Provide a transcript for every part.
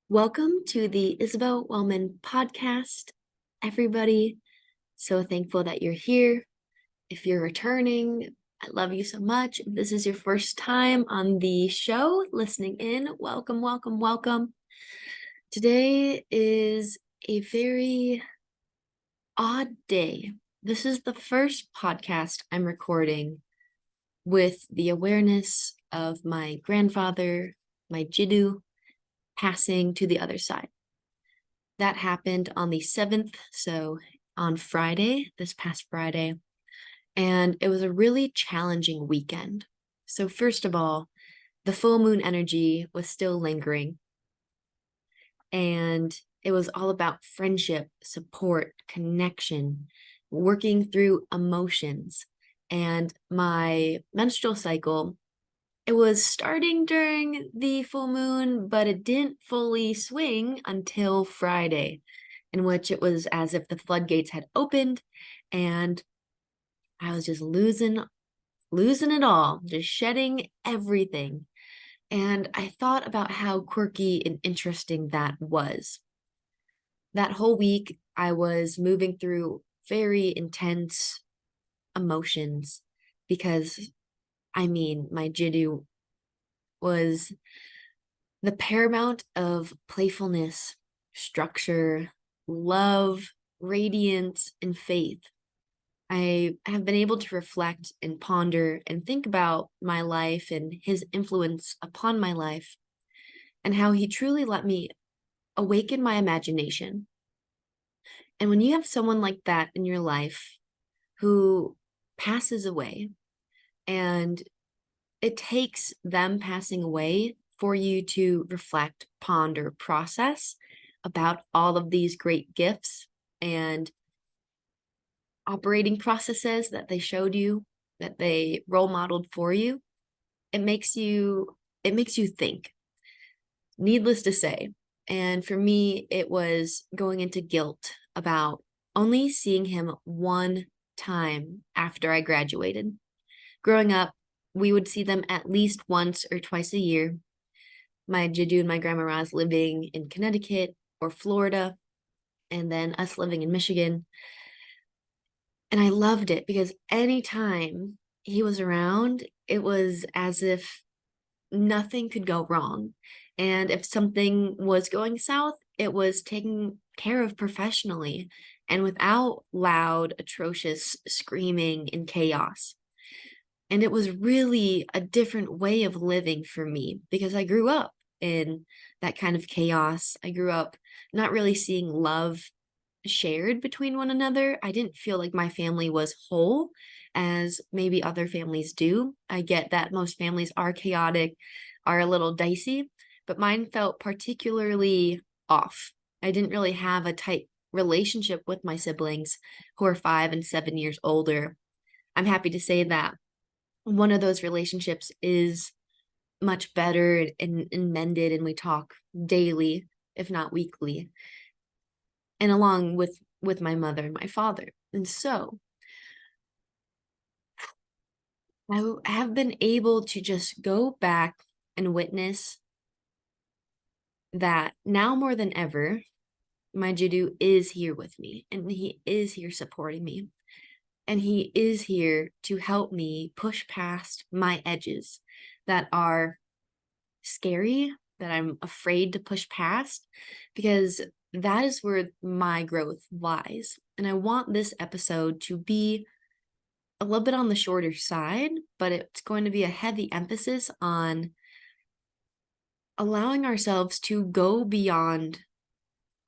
Welcome to the Isabelle Wellman podcast, everybody. So thankful that you're here. If you're returning, I love you so much. If this is your first time on the show, listening in, welcome, welcome, welcome. Today is a very odd day. This is the first podcast I'm recording with the awareness of my grandfather, my Jiddu, passing to the other side. That happened on the 7th, so on Friday, this past Friday, and it was a really challenging weekend. So first of all, the full moon energy was still lingering, and it was all about friendship, support, connection, working through emotions. And my menstrual cycle, it was starting during the full moon, but it didn't fully swing until Friday, in which it was as if the floodgates had opened and I was just losing it all, just shedding everything. And I thought about how quirky and interesting that was. That whole week, I was moving through very intense emotions because, my Jiddu was the paramount of playfulness, structure, love, radiance, and faith. I have been able to reflect and ponder and think about my life and his influence upon my life and how he truly let me awaken my imagination. And when you have someone like that in your life who passes away, and it takes them passing away for you to reflect, ponder, process about all of these great gifts and operating processes that they showed you, that they role modeled for you. It makes you think, needless to say. And for me, it was going into guilt about only seeing him one time after I graduated. Growing up, we would see them at least once or twice a year. My Jiddu and my Grandma Roz living in Connecticut or Florida, and then us living in Michigan. And I loved it because anytime he was around, it was as if nothing could go wrong. And if something was going south, it was taken care of professionally and without loud, atrocious screaming and chaos. And it was really a different way of living for me because I grew up in that kind of chaos. I grew up not really seeing love shared between one another. I didn't feel like my family was whole as maybe other families do. I get that most families are chaotic, are a little dicey, but mine felt particularly off. I didn't really have a tight relationship with my siblings who are 5 and 7 years older. I'm happy to say that one of those relationships is much better and mended, and we talk daily, if not weekly, and along with my mother and my father. And so I have been able to just go back and witness that now more than ever, my Jiddu is here with me and he is here supporting me. And he is here to help me push past my edges that are scary, that I'm afraid to push past, because that is where my growth lies. And I want this episode to be a little bit on the shorter side, but it's going to be a heavy emphasis on allowing ourselves to go beyond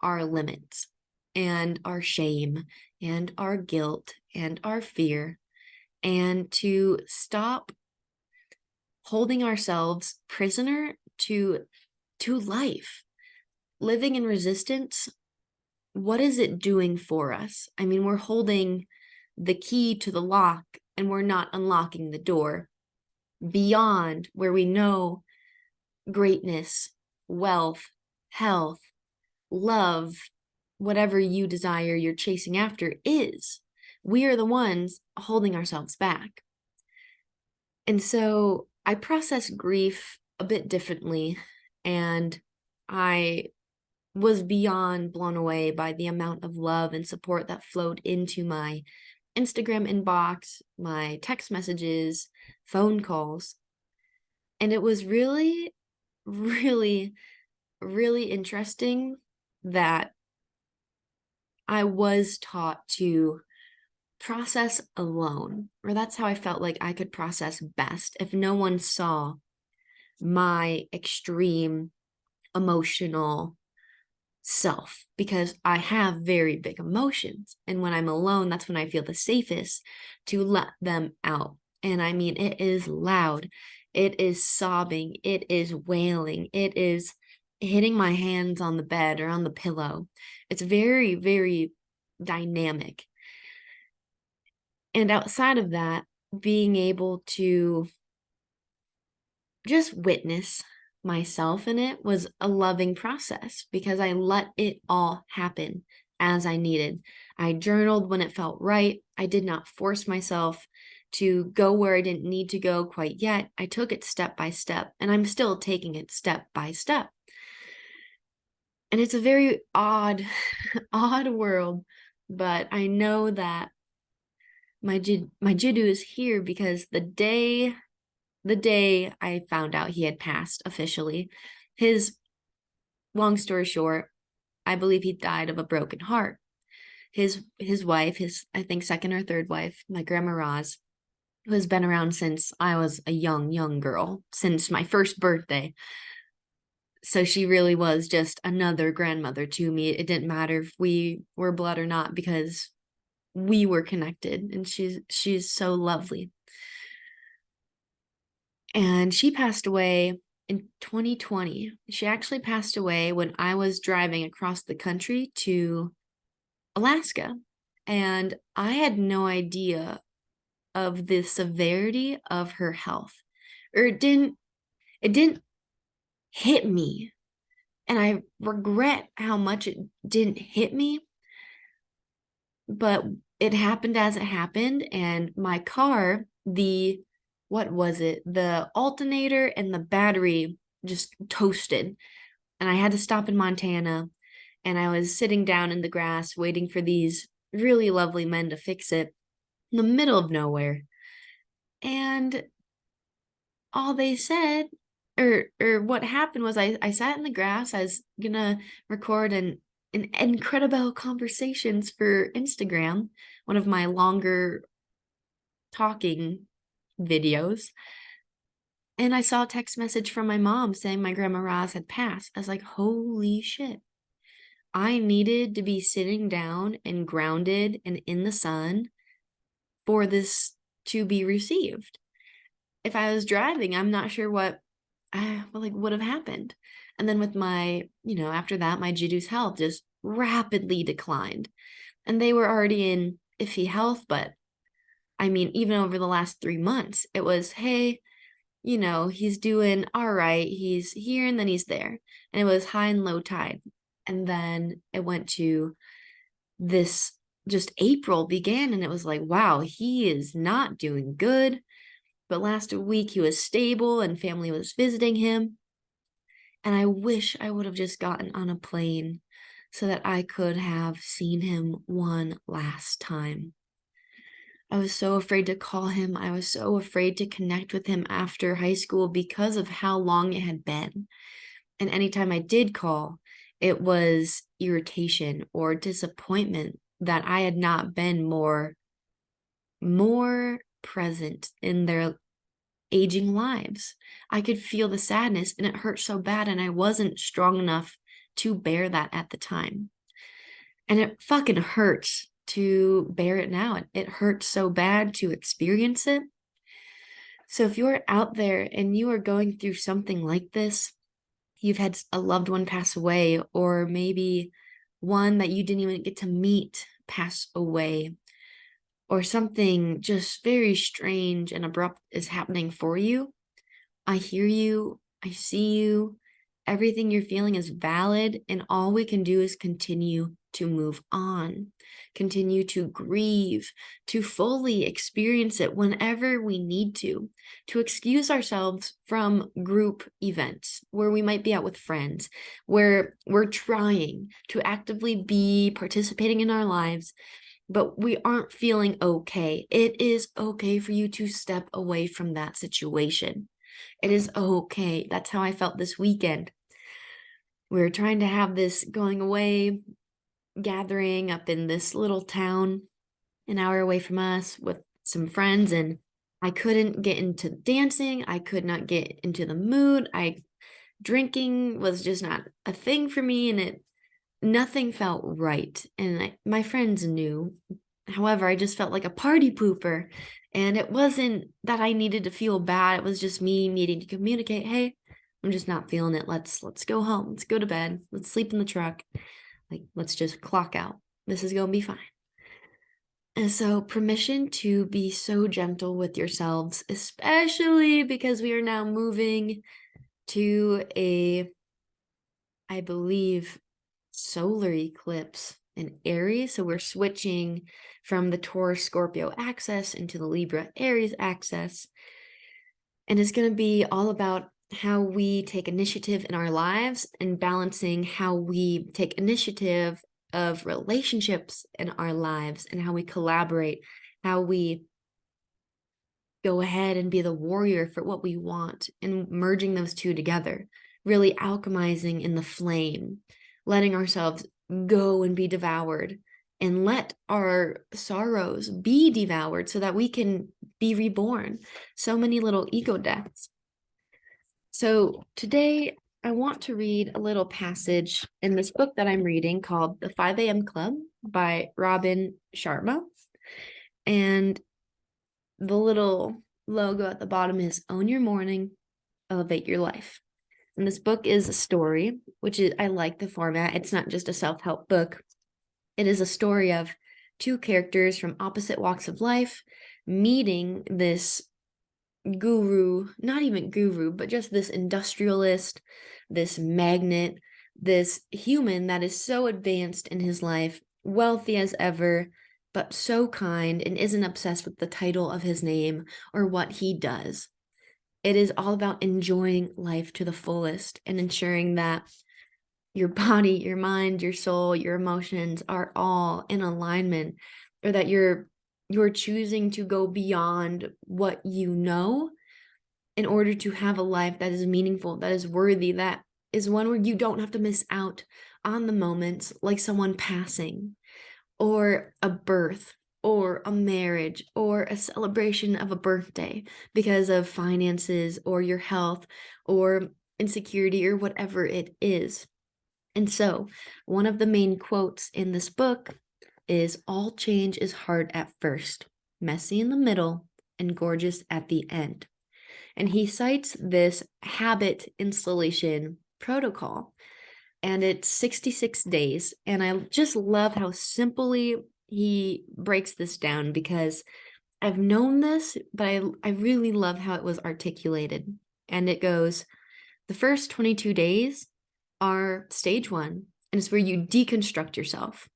our limits and our shame and our guilt and our fear, and to stop holding ourselves prisoner to life. Living in resistance, what is it doing for us? We're holding the key to the lock and we're not unlocking the door beyond where we know greatness, wealth, health, love, whatever you desire, you're chasing after is. We are the ones holding ourselves back. And so I process grief a bit differently, and I was beyond blown away by the amount of love and support that flowed into my Instagram inbox, my text messages, phone calls. And it was really, really, really interesting that I was taught to process alone, or that's how I felt like I could process best if no one saw my extreme emotional self, because I have very big emotions. And when I'm alone, that's when I feel the safest to let them out. And I mean, it is loud, it is sobbing, it is wailing, it is hitting my hands on the bed or on the pillow. It's very, very dynamic. And outside of that, being able to just witness myself in it was a loving process because I let it all happen as I needed. I journaled when it felt right. I did not force myself to go where I didn't need to go quite yet. I took it step by step, and I'm still taking it step by step. And it's a very odd, odd world, but I know that my Jiddu is here because the day I found out he had passed officially, his, long story short, I believe he died of a broken heart. His wife, his, I think, second or third wife, my grandma Roz, who has been around since I was a young girl, since my first birthday. So she really was just another grandmother to me. It didn't matter if we were blood or not because we were connected, and she's so lovely. And she passed away in 2020. She actually passed away when I was driving across the country to Alaska. And I had no idea of the severity of her health. Or it didn't hit me. And I regret how much it didn't hit me. But it happened as it happened. And my car, what was it? The alternator and the battery just toasted. And I had to stop in Montana. And I was sitting down in the grass waiting for these really lovely men to fix it in the middle of nowhere. And all they said, or what happened was I sat in the grass. I was gonna record an incredible conversations for Instagram, one of my longer talking videos. And I saw a text message from my mom saying my grandma Roz had passed. I was like, holy shit. I needed to be sitting down and grounded and in the sun for this to be received. If I was driving, I'm not sure what would have happened. And then with my, after that, my Jiddu's health just rapidly declined. And they were already in iffy health, but I mean, even over the last 3 months, it was, hey, he's doing all right. He's here and then he's there. And it was high and low tide. And then it went to this, just April began, and it was like, wow, he is not doing good. But last week he was stable and family was visiting him. And I wish I would have just gotten on a plane so that I could have seen him one last time. I was so afraid to call him. I was so afraid to connect with him after high school because of how long it had been. And anytime I did call, it was irritation or disappointment that I had not been more present in their aging lives. I could feel the sadness, and it hurt so bad, and I wasn't strong enough to bear that at the time. And it fucking hurts to bear it now. It hurts so bad to experience it. So if you're out there and you are going through something like this, you've had a loved one pass away, or maybe one that you didn't even get to meet pass away, or something just very strange and abrupt is happening for you, I hear you. I see you. Everything you're feeling is valid, and all we can do is continue to move on, continue to grieve, to fully experience it whenever we need to excuse ourselves from group events where we might be out with friends, where we're trying to actively be participating in our lives, but we aren't feeling okay. It is okay for you to step away from that situation. It is okay. That's how I felt this weekend. We were trying to have this going away gathering up in this little town an hour away from us with some friends, and I couldn't get into dancing. I could not get into the mood. Drinking was just not a thing for me, and nothing felt right. And my friends knew. However, I just felt like a party pooper, and it wasn't that I needed to feel bad. It was just me needing to communicate, hey, I'm just not feeling it. Let's go home. Let's go to bed. Let's sleep in the truck. Like, let's just clock out. This is going to be fine. And so permission to be so gentle with yourselves, especially because we are now moving to I believe, solar eclipse in Aries. So we're switching from the Taurus Scorpio axis into the Libra Aries axis. And it's going to be all about how we take initiative in our lives and balancing how we take initiative of relationships in our lives and how we collaborate, how we go ahead and be the warrior for what we want, and merging those two together, really alchemizing in the flame, letting ourselves go and be devoured, and let our sorrows be devoured so that we can be reborn. So many little ego deaths. So today I want to read a little passage in this book that I'm reading called The 5 a.m. Club by Robin Sharma. And the little logo at the bottom is Own Your Morning, Elevate Your Life. And this book is a story, which is, I like the format. It's not just a self-help book. It is a story of two characters from opposite walks of life meeting this guru, not even guru, but just this industrialist, this magnate, this human that is so advanced in his life, wealthy as ever, but so kind and isn't obsessed with the title of his name or what he does. It is all about enjoying life to the fullest and ensuring that your body, your mind, your soul, your emotions are all in alignment, or that you're choosing to go beyond what you know in order to have a life that is meaningful, that is worthy, that is one where you don't have to miss out on the moments like someone passing or a birth or a marriage or a celebration of a birthday because of finances or your health or insecurity or whatever it is. And so one of the main quotes in this book is, all change is hard at first, messy in the middle, and gorgeous at the end. And he cites this habit installation protocol, and it's 66 days. And I just love how simply he breaks this down, because I've known this, but I really love how it was articulated. And it goes, the first 22 days are stage 1, and it's where you deconstruct yourself.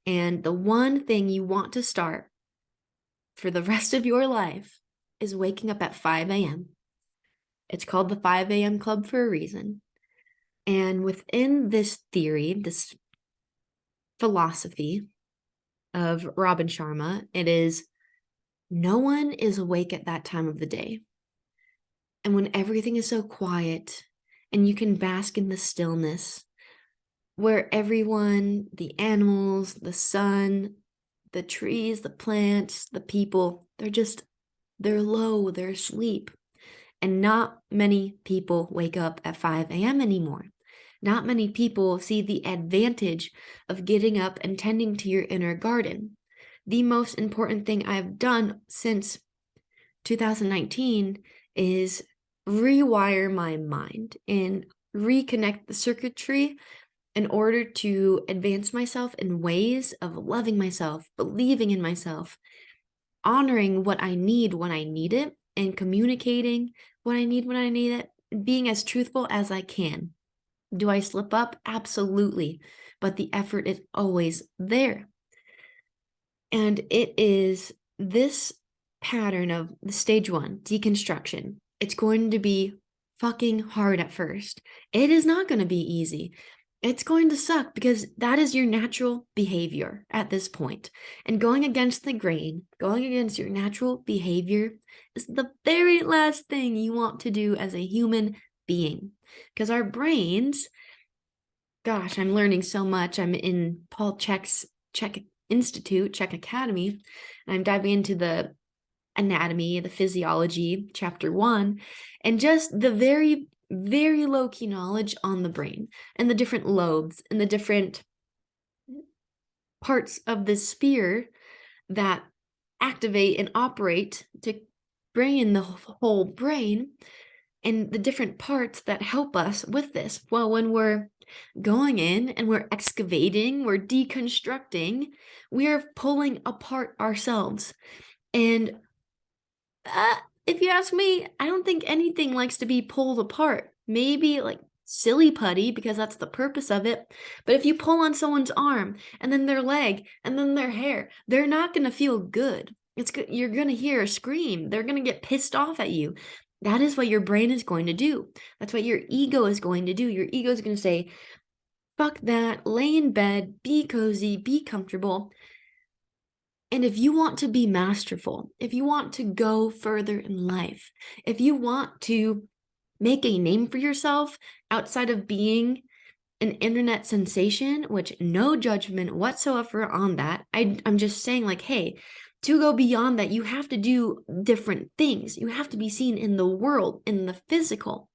And the one thing you want to start for the rest of your life is waking up at 5 a.m. It's called the 5 a.m. Club for a reason. And within this theory, this philosophy of Robin Sharma, it is no one is awake at that time of the day. And when everything is so quiet and you can bask in the stillness, where everyone, the animals, the sun, the trees, the plants, the people, they're low, they're asleep. And not many people wake up at 5 a.m. anymore. Not many people see the advantage of getting up and tending to your inner garden. The most important thing I've done since 2019 is rewire my mind and reconnect the circuitry in order to advance myself in ways of loving myself, believing in myself, honoring what I need when I need it, and communicating what I need when I need it, being as truthful as I can. Do I slip up? Absolutely. But the effort is always there. And it is this pattern of the stage 1, deconstruction. It's going to be fucking hard at first. It is not going to be easy. It's going to suck because that is your natural behavior at this point. And going against the grain, going against your natural behavior is the very last thing you want to do as a human being. Because our brains, gosh, I'm learning so much. I'm in Paul Chek's Czech Institute, Czech Academy, and I'm diving into the anatomy, the physiology, chapter 1, and just the very, very low-key knowledge on the brain and the different lobes and the different parts of the sphere that activate and operate to bring in the whole brain, and the different parts that help us with this. Well, when we're going in and we're excavating, we're deconstructing, we are pulling apart ourselves. And if you ask me, I don't think anything likes to be pulled apart. Maybe like silly putty, because that's the purpose of it. But if you pull on someone's arm and then their leg and then their hair, they're not going to feel good. It's good. You're going to hear a scream. They're going to get pissed off at you. That is what your brain is going to do. That's what your ego is going to do. Your ego is going to say, fuck that, lay in bed, be cozy, be comfortable. And if you want to be masterful, if you want to go further in life, if you want to make a name for yourself outside of being an internet sensation, which no judgment whatsoever on that. I'm just saying, like, hey, to go beyond that, you have to do different things. You have to be seen in the world, in the physical.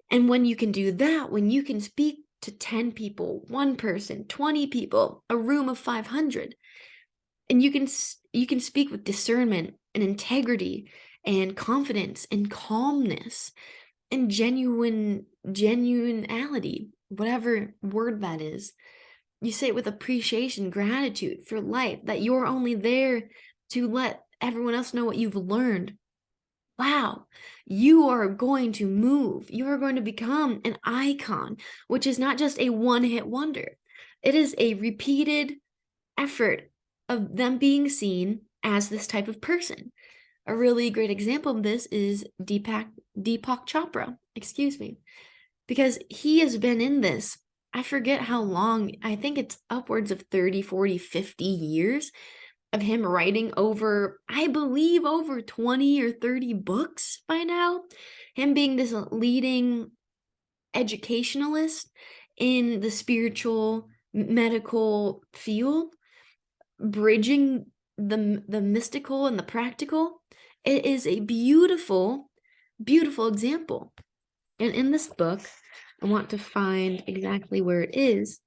And when you can do that, when you can speak to 10 people, 1 person, 20 people, a room of 500, and you can speak with discernment and integrity and confidence and calmness and genuinity, whatever word that is. You say it with appreciation, gratitude for life, that you're only there to let everyone else know what you've learned. Wow, you are going to move. You are going to become an icon, which is not just a one-hit wonder. It is a repeated effort of them being seen as this type of person. A really great example of this is Deepak Chopra, because he has been in this, I forget how long, I think it's upwards of 30, 40, 50 years of him writing over, I believe, over 20 or 30 books by now. Him being this leading educationalist in the spiritual medical field, bridging the mystical and the practical. It is a beautiful, beautiful example. And in this book, I want to find exactly where it is.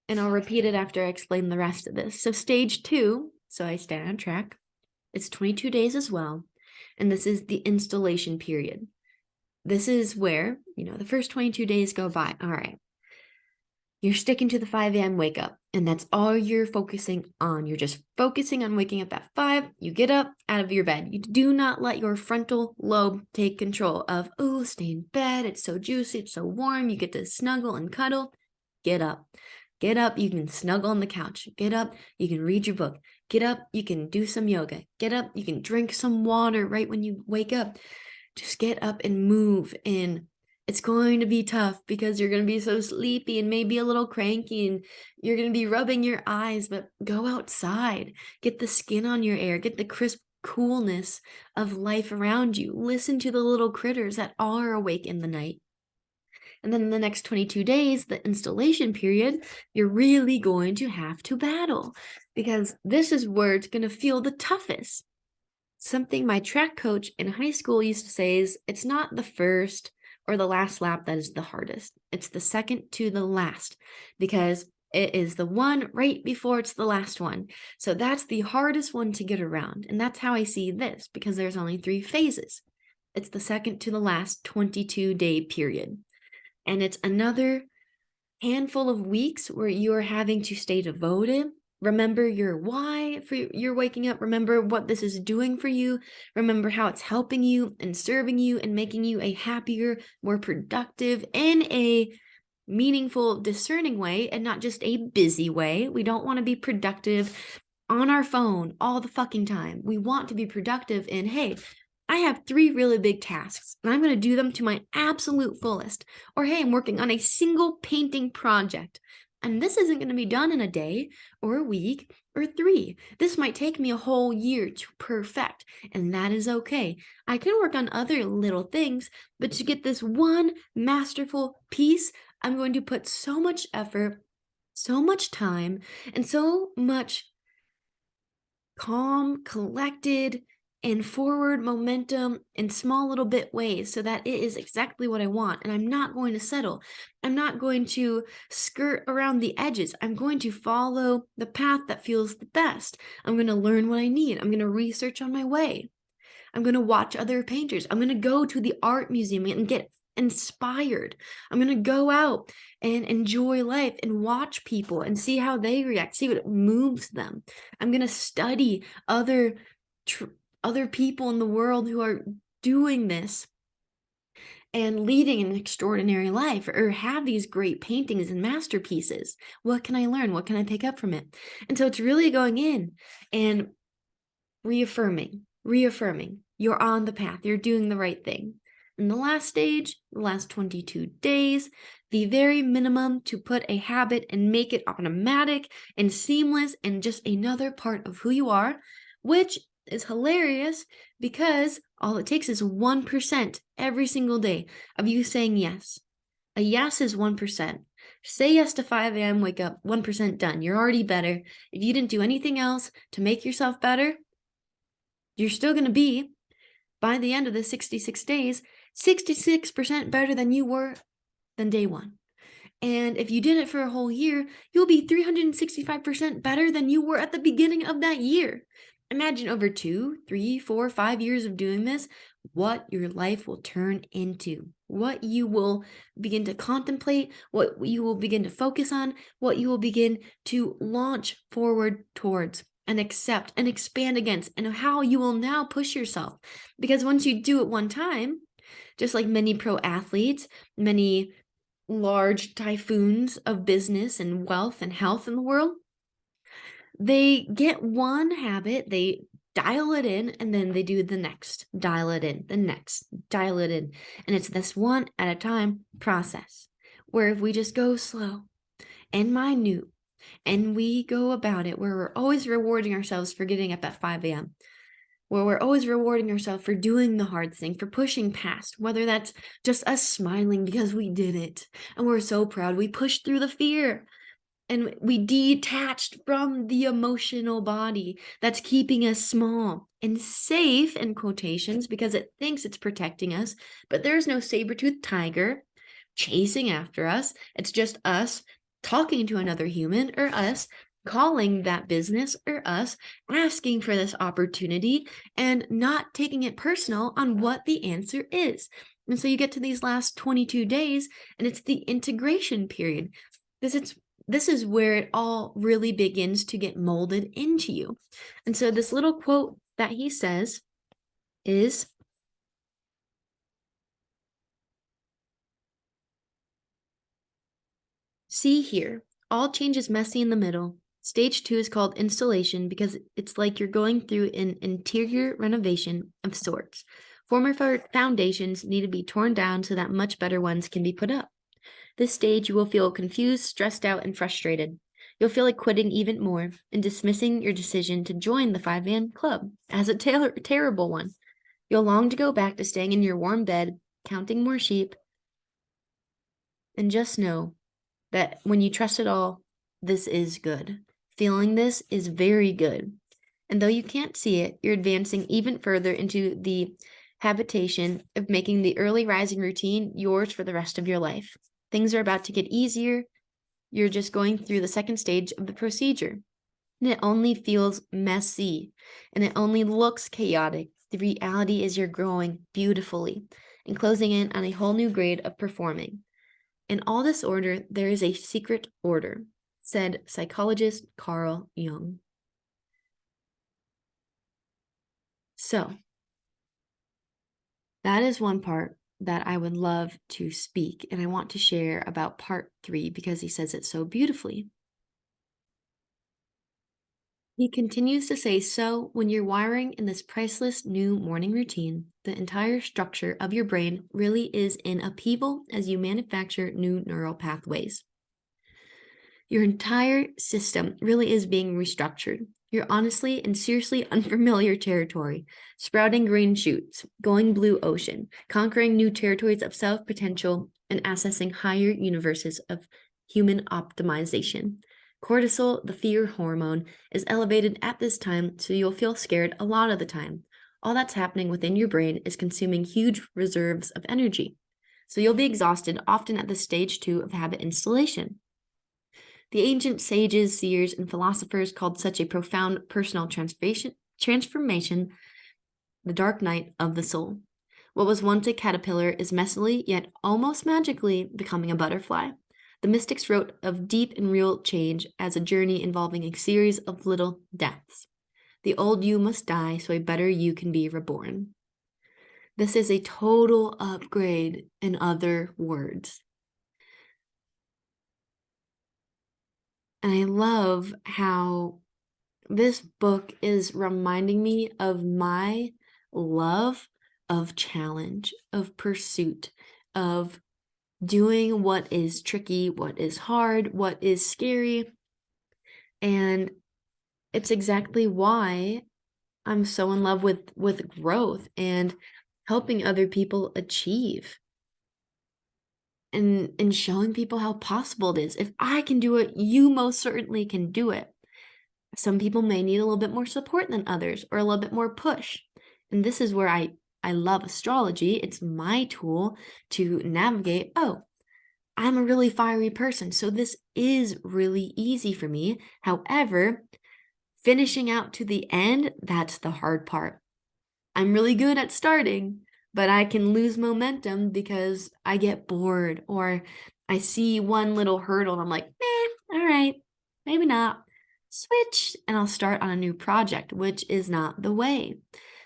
And I'll repeat it after I explain the rest of this. So stage 2, so I stay on track. It's 22 days as well. And this is the installation period. This is where, the first 22 days go by. All right. You're sticking to the 5 a.m. wake up, and that's all you're focusing on. You're just focusing on waking up at 5. You get up out of your bed. You do not let your frontal lobe take control of, oh, stay in bed. It's so juicy. It's so warm. You get to snuggle and cuddle. Get up. Get up. You can snuggle on the couch. Get up. You can read your book. Get up. You can do some yoga. Get up. You can drink some water right when you wake up. Just get up and move. And it's going to be tough because you're going to be so sleepy and maybe a little cranky, and you're going to be rubbing your eyes, but go outside, get the skin on your air, get the crisp coolness of life around you. Listen to the little critters that are awake in the night. And then in the next 22 days, the installation period, you're really going to have to battle, because this is where it's going to feel the toughest. Something my track coach in high school used to say is, it's not the first or the last lap that is the hardest. It's the second to the last, because it is the one right before it's the last one. So that's the hardest one to get around. And that's how I see this, because there's only 3 phases. It's the second to the last 22-day period. And it's another handful of weeks where you are having to stay devoted, Remember your why for your waking up. Remember what this is doing for you. Remember how it's helping you and serving you and making you a happier, more productive, in a meaningful, discerning way, and not just a busy way. We don't want to be productive on our phone all the fucking time. We want to be productive in, hey, I have 3 really big tasks and I'm going to do them to my absolute fullest. Or, hey, I'm working on a single painting project. And this isn't going to be done in a day or a week or 3. This might take me a whole year to perfect, and that is okay. I can work on other little things, but to get this one masterful piece, I'm going to put so much effort, so much time, and so much calm, collected, and forward momentum in small little bit ways so that it is exactly what I want. And I'm not going to settle. I'm not going to skirt around the edges. I'm going to follow the path that feels the best. I'm going to learn what I need. I'm going to research on my way. I'm going to watch other painters. I'm going to go to the art museum and get inspired. I'm going to go out and enjoy life and watch people and see how they react, see what moves them. I'm going to study other people in the world who are doing this and leading an extraordinary life, or have these great paintings and masterpieces. What can I learn? What can I pick up from it? And so it's really going in and reaffirming you're on the path, you're doing the right thing. And the last stage, the last 22 days, the very minimum to put a habit and make it automatic and seamless and just another part of who you are, which is hilarious because all it takes is 1% every single day of you saying yes. A yes is 1%. Say yes to 5 a.m., wake up, 1% done. You're already better. If you didn't do anything else to make yourself better, you're still going to be, by the end of the 66 days, 66% better than you were than day one. And if you did it for a whole year, you'll be 365% better than you were at the beginning of that year. Imagine over 2, 3, 4, 5 years of doing this, what your life will turn into, what you will begin to contemplate, what you will begin to focus on, what you will begin to launch forward towards and accept and expand against, and how you will now push yourself. Because once you do it one time, just like many pro athletes, many large typhoons of business and wealth and health in the world, they get one habit, they dial it in, and then they do the next, dial it in, the next, dial it in. And it's this one at a time process, where if we just go slow and minute, and we go about it, where we're always rewarding ourselves for getting up at 5 a.m., where we're always rewarding ourselves for doing the hard thing, for pushing past, whether that's just us smiling because we did it and we're so proud, we pushed through the fear and we detached from the emotional body that's keeping us small and safe, in quotations, because it thinks it's protecting us, but there's no saber-toothed tiger chasing after us. It's just us talking to another human, or us calling that business, or us asking for this opportunity and not taking it personal on what the answer is. And so you get to these last 22 days and it's the integration period. This is where it all really begins to get molded into you. And so this little quote that he says is, "See here, all change is messy in the middle. Stage 2 is called installation because it's like you're going through an interior renovation of sorts. Former foundations need to be torn down so that much better ones can be put up. This stage, you will feel confused, stressed out, and frustrated. You'll feel like quitting even more and dismissing your decision to join the 5-man club as a terrible one. You'll long to go back to staying in your warm bed, counting more sheep, and just know that when you trust it all, this is good. Feeling this is very good. And though you can't see it, you're advancing even further into the habitation of making the early rising routine yours for the rest of your life. Things are about to get easier. You're just going through the second stage of the procedure. And it only feels messy, and it only looks chaotic. The reality is you're growing beautifully and closing in on a whole new grade of performing. In all this order, there is a secret order. said psychologist Carl Jung. So, that is one part that I would love to speak, and I want to share about part 3 because he says it so beautifully. He continues to say, so when you're wiring in this priceless new morning routine, the entire structure of your brain really is in upheaval as you manufacture new neural pathways. Your entire system really is being restructured. You're honestly and seriously unfamiliar territory, sprouting green shoots, going blue ocean, conquering new territories of self-potential, and accessing higher universes of human optimization. Cortisol, the fear hormone, is elevated at this time, so you'll feel scared a lot of the time. All that's happening within your brain is consuming huge reserves of energy. So you'll be exhausted, often at the stage 2 of habit installation. The ancient sages, seers, and philosophers called such a profound personal transformation the dark night of the soul. What was once a caterpillar is messily, yet almost magically, becoming a butterfly. The mystics wrote of deep and real change as a journey involving a series of little deaths. The old you must die so a better you can be reborn. This is a total upgrade, in other words. And I love how this book is reminding me of my love of challenge, of pursuit, of doing what is tricky, what is hard, what is scary. And it's exactly why I'm so in love with growth and helping other people achieve and showing people how possible it is. If I can do it, you most certainly can do it. Some people may need a little bit more support than others or a little bit more push. And this is where I love astrology. It's my tool to navigate, oh, I'm a really fiery person, so this is really easy for me. However, finishing out to the end, that's the hard part. I'm really good at starting, but I can lose momentum because I get bored or I see one little hurdle and I'm like, all right, maybe not. Switch and I'll start on a new project, which is not the way.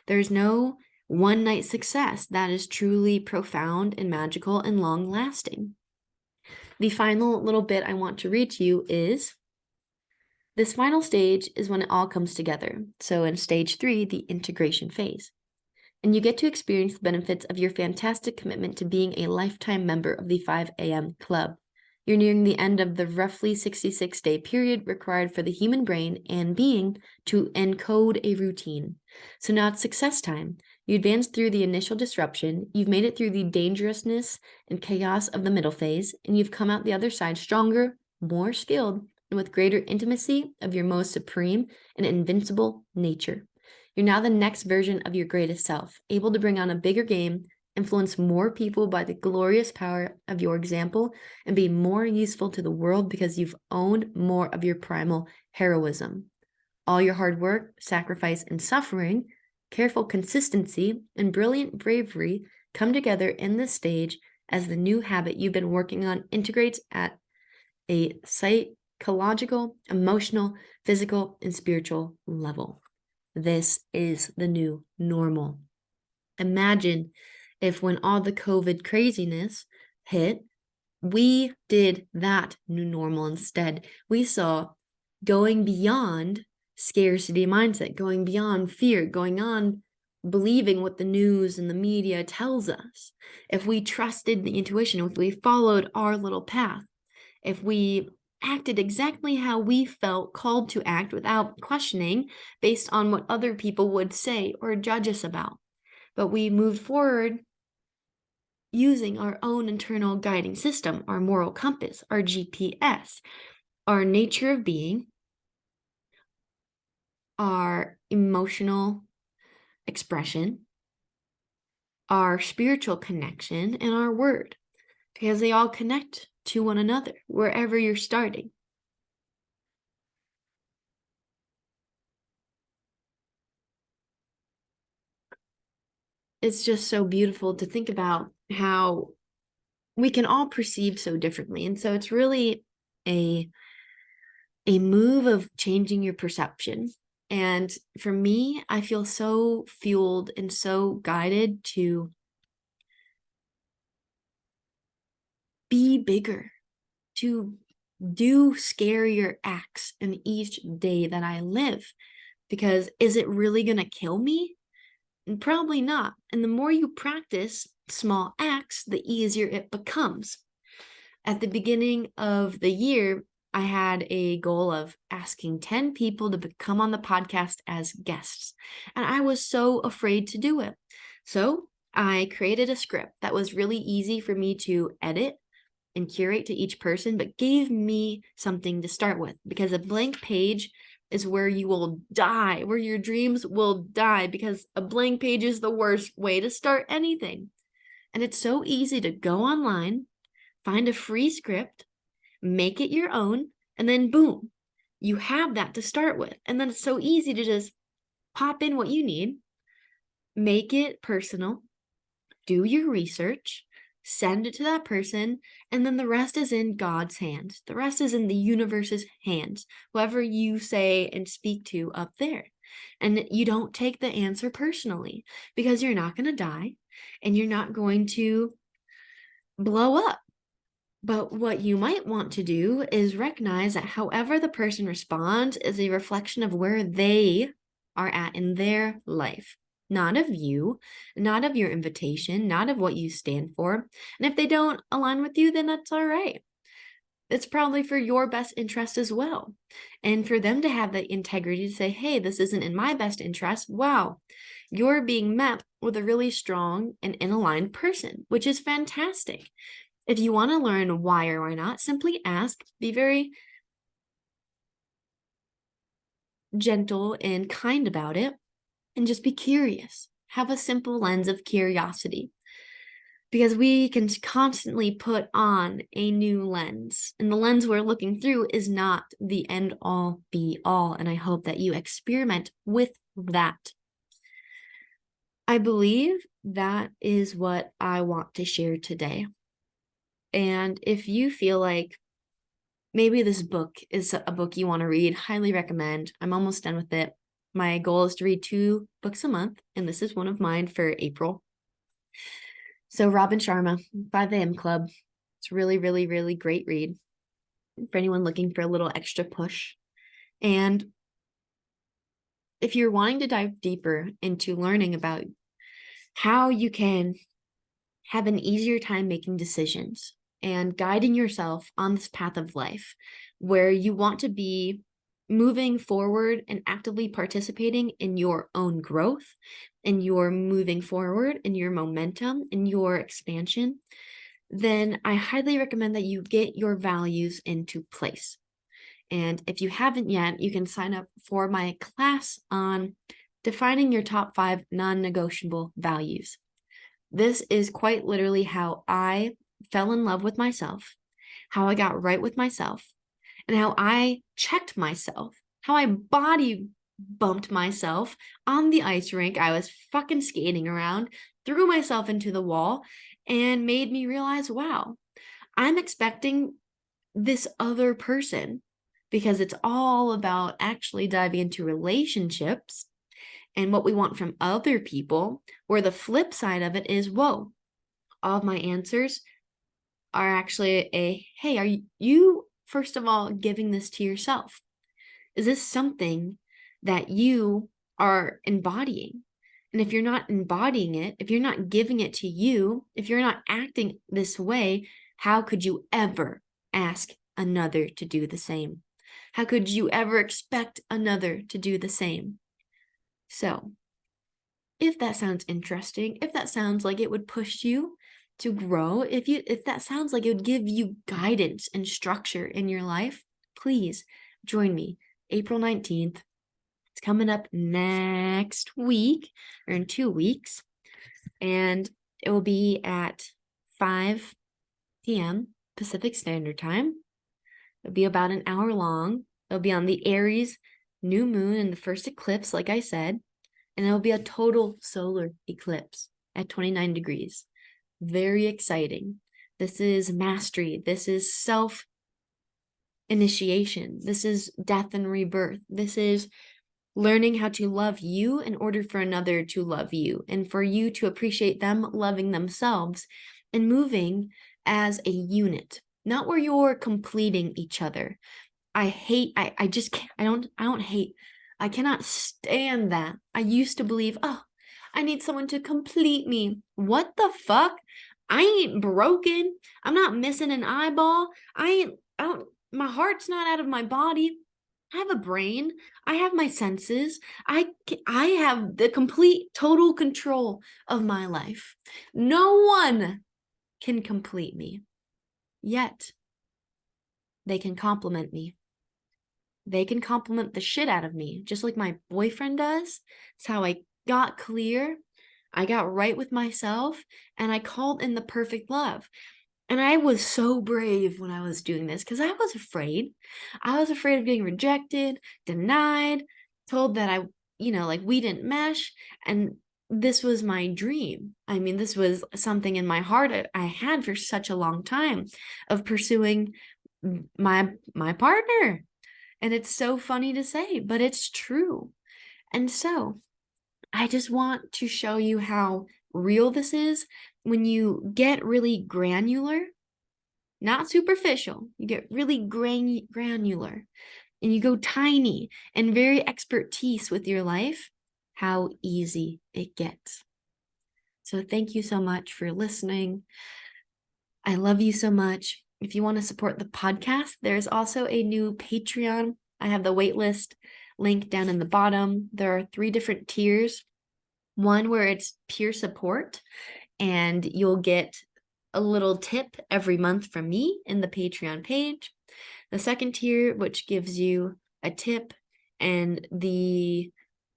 There's no one night success that is truly profound and magical and long lasting. The final little bit I want to read to you is this final stage is when it all comes together. So in stage 3, the integration phase. And you get to experience the benefits of your fantastic commitment to being a lifetime member of the 5 a.m. club. You're nearing the end of the roughly 66-day period required for the human brain and being to encode a routine. So now it's success time. You advanced through the initial disruption, you've made it through the dangerousness and chaos of the middle phase, and you've come out the other side stronger, more skilled, and with greater intimacy of your most supreme and invincible nature. You're now the next version of your greatest self, able to bring on a bigger game, influence more people by the glorious power of your example, and be more useful to the world because you've owned more of your primal heroism. All your hard work, sacrifice, and suffering, careful consistency, and brilliant bravery come together in this stage as the new habit you've been working on integrates at a psychological, emotional, physical, and spiritual level. This is the new normal. Imagine if when all the COVID craziness hit, we did that new normal instead. We saw going beyond scarcity mindset, going beyond fear, going on believing what the news and the media tells us. If we trusted the intuition, if we followed our little path, if we acted exactly how we felt called to act without questioning based on what other people would say or judge us about. But we moved forward using our own internal guiding system, our moral compass, our GPS, our nature of being, our emotional expression, our spiritual connection, and our word, because they all connect to one another wherever you're starting. It's just so beautiful to think about how we can all perceive so differently. And so it's really a a move of changing your perception. And for me, I feel so fueled and so guided to be bigger, to do scarier acts in each day that I live. Because is it really going to kill me? And probably not. And the more you practice small acts, the easier it becomes. At the beginning of the year, I had a goal of asking 10 people to come on the podcast as guests. And I was so afraid to do it. So I created a script that was really easy for me to edit and curate to each person, but gave me something to start with, because a blank page is where you will die, where your dreams will die, because a blank page is the worst way to start anything. And it's so easy to go online, find a free script, make it your own, and then boom, you have that to start with. And then it's so easy to just pop in what you need, make it personal, do your research, send it to that person, and then the rest is in God's hands. The rest is in the universe's hands, whoever you say and speak to up there. And you don't take the answer personally, because you're not going to die and you're not going to blow up. But what you might want to do is recognize that however the person responds is a reflection of where they are at in their life. Not of you, not of your invitation, not of what you stand for. And if they don't align with you, then that's all right. It's probably for your best interest as well. And for them to have the integrity to say, hey, this isn't in my best interest. Wow, you're being met with a really strong and in aligned person, which is fantastic. If you want to learn why or why not, simply ask, be very gentle and kind about it, and just be curious. Have a simple lens of curiosity, because we can constantly put on a new lens, and the lens we're looking through is not the end all be all. And I hope that you experiment with that. I believe that is what I want to share today. And if you feel like maybe this book is a book you want to read, highly recommend. I'm almost done with it. My goal is to read 2 books a month, and this is one of mine for April. So Robin Sharma, 5 a.m. Club. It's really, really, really great read for anyone looking for a little extra push. And if you're wanting to dive deeper into learning about how you can have an easier time making decisions and guiding yourself on this path of life, where you want to be moving forward and actively participating in your own growth, and your moving forward in your momentum and your expansion, then I highly recommend that you get your values into place. And if you haven't yet, you can sign up for my class on defining your top 5 non-negotiable values. This is quite literally how I fell in love with myself, how I got right with myself, and how I checked myself, how I body bumped myself on the ice rink. I was fucking skating around, threw myself into the wall, and made me realize, wow, I'm expecting this other person, because it's all about actually diving into relationships and what we want from other people, where the flip side of it is, whoa, all of my answers are actually hey, are you, first of all, giving this to yourself? Is this something that you are embodying? And if you're not embodying it, if you're not giving it to you, if you're not acting this way, how could you ever ask another to do the same? How could you ever expect another to do the same? So, if that sounds interesting, if that sounds like it would push you to grow, if that sounds like it would give you guidance and structure in your life, please join me April 19th. It's coming up next week, or in 2 weeks, and it will be at 5 p.m. Pacific Standard Time. It'll be about an hour long. It'll be on the Aries new moon and the first eclipse, like I said, and it'll be a total solar eclipse at 29 degrees. Very exciting. This is mastery. This is initiation. This is death and rebirth. This is learning how to love you in order for another to love you, and for you to appreciate them loving themselves, and moving as a unit, not where you're completing each other. I just can't, I don't hate, I cannot stand that. I used to believe, oh, I need someone to complete me. What the fuck? I ain't broken. I'm not missing an eyeball. I don't, my heart's not out of my body. I have a brain. I have my senses. I have the complete total control of my life. No one can complete me. Yet they can compliment me. They can compliment the shit out of me, just like my boyfriend does. It's how I got clear. I got right with myself, and I called in the perfect love. And I was so brave when I was doing this, because I was afraid. I was afraid of getting rejected, denied, told that like we didn't mesh. And this was my dream. I mean, this was something in my heart I had for such a long time, of pursuing my partner. And it's so funny to say, but it's true. And so I just want to show you how real this is. When you get really granular, not superficial, you get really granular, and you go tiny and very expertise with your life, how easy it gets. So thank you so much for listening. I love you so much. If you want to support the podcast, there's also a new Patreon. I have the waitlist link down in the bottom. There are 3 different tiers. One where it's peer support, and you'll get a little tip every month from me in the Patreon page. The second tier, which gives you a tip and a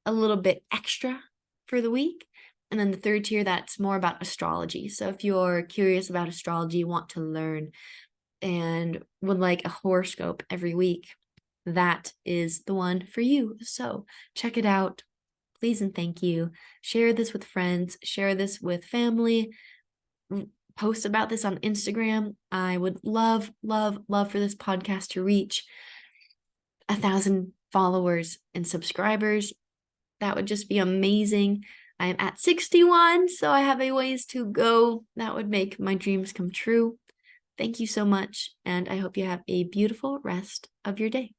little bit extra for the week. And then the third tier, that's more about astrology. So if you're curious about astrology, want to learn, and would like a horoscope every week, that is the one for you. So check it out. Please and thank you. Share this with friends. Share this with family. Post about this on Instagram. I would love, love, love for this podcast to reach 1,000 followers and subscribers. That would just be amazing. I'm at 61, so I have a ways to go. That would make my dreams come true. Thank you so much, and I hope you have a beautiful rest of your day.